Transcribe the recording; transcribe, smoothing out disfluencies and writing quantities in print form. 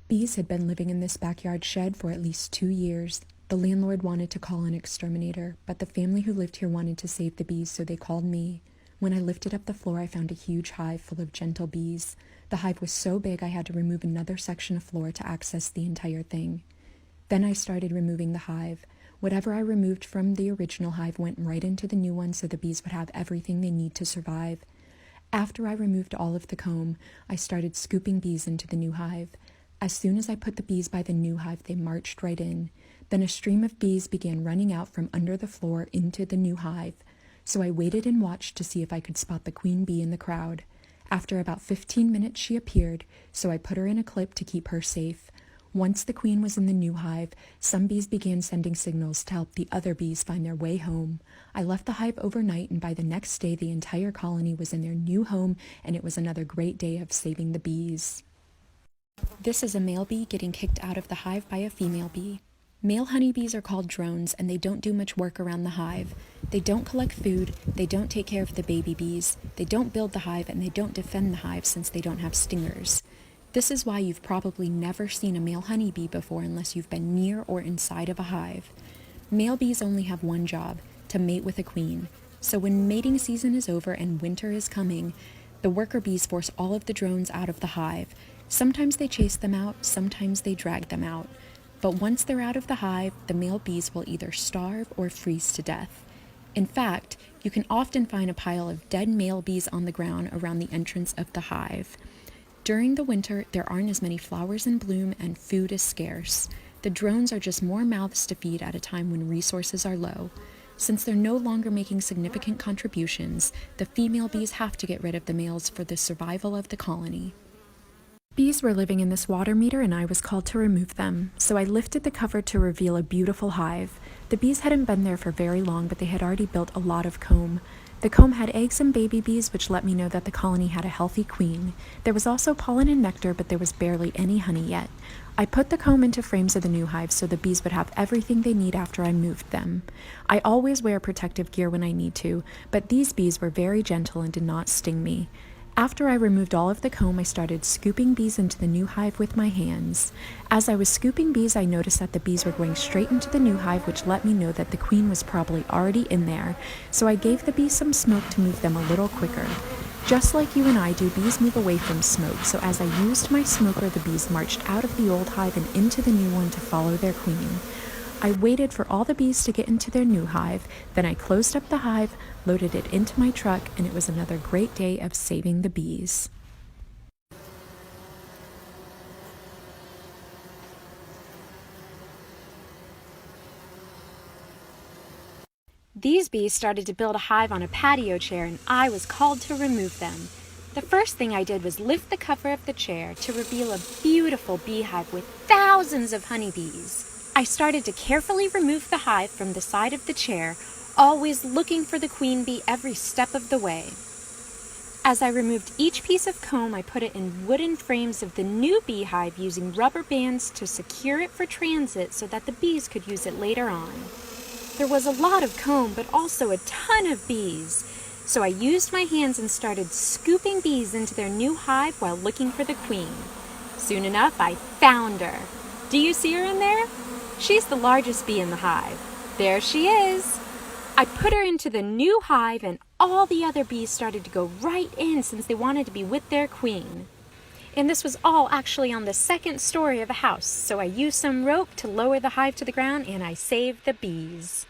Bees had been living in this backyard shed for at least 2 years. The landlord wanted to call an exterminator, but the family who lived here wanted to save the bees, so they called me. When I lifted up the floor, I found a huge hive full of gentle bees. The hive was so big I had to remove another section of floor to access the entire thing. Then I started removing the hive. Whatever I removed from the original hive went right into the new one so the bees would have everything they need to survive. After I removed all of the comb, I started scooping bees into the new hive. As soon as I put the bees by the new hive, they marched right in. Then a stream of bees began running out from under the floor into the new hive. So I waited and watched to see if I could spot the queen bee in the crowd. After about 15 minutes, she appeared, so I put her in a clip to keep her safe. Once the queen was in the new hive, some bees began sending signals to help the other bees find their way home. I left the hive overnight, and by the next day, the entire colony was in their new home, and it was another great day of saving the bees. This is a male bee getting kicked out of the hive by a female bee. Male honeybees are called drones, and they don't do much work around the hive. They don't collect food, they don't take care of the baby bees, they don't build the hive, and they don't defend the hive since they don't have stingers. This is why you've probably never seen a male honeybee before unless you've been near or inside of a hive. Male bees only have one job, to mate with a queen. So when mating season is over and winter is coming, the worker bees force all of the drones out of the hive. Sometimes they chase them out, sometimes they drag them out. But once they're out of the hive, the male bees will either starve or freeze to death. In fact, you can often find a pile of dead male bees on the ground around the entrance of the hive. During the winter, there aren't as many flowers in bloom and food is scarce. The drones are just more mouths to feed at a time when resources are low. Since they're no longer making significant contributions, the female bees have to get rid of the males for the survival of the colony. Bees were living in this water meter and I was called to remove them, so I lifted the cover to reveal a beautiful hive. The bees hadn't been there for very long, but they had already built a lot of comb. The comb had eggs and baby bees, which let me know that the colony had a healthy queen. There was also pollen and nectar, but there was barely any honey yet. I put the comb into frames of the new hive so the bees would have everything they need after I moved them. I always wear protective gear when I need to, but these bees were very gentle and did not sting me. After I removed all of the comb, I started scooping bees into the new hive with my hands. As I was scooping bees, I noticed that the bees were going straight into the new hive, which let me know that the queen was probably already in there, so I gave the bees some smoke to move them a little quicker. Just like you and I do, bees move away from smoke, so as I used my smoker, the bees marched out of the old hive and into the new one to follow their queen. I waited for all the bees to get into their new hive, then I closed up the hive, loaded it into my truck, and it was another great day of saving the bees. These bees started to build a hive on a patio chair, and I was called to remove them. The first thing I did was lift the cover of the chair to reveal a beautiful beehive with thousands of honeybees. I started to carefully remove the hive from the side of the chair, always looking for the queen bee every step of the way. As I removed each piece of comb, I put it in wooden frames of the new beehive using rubber bands to secure it for transit so that the bees could use it later on. There was a lot of comb, but also a ton of bees. So I used my hands and started scooping bees into their new hive while looking for the queen. Soon enough, I found her. Do you see her in there? She's the largest bee in the hive. There she is. I put her into the new hive and all the other bees started to go right in since they wanted to be with their queen. And this was all actually on the second story of a house, so I used some rope to lower the hive to the ground and I saved the bees.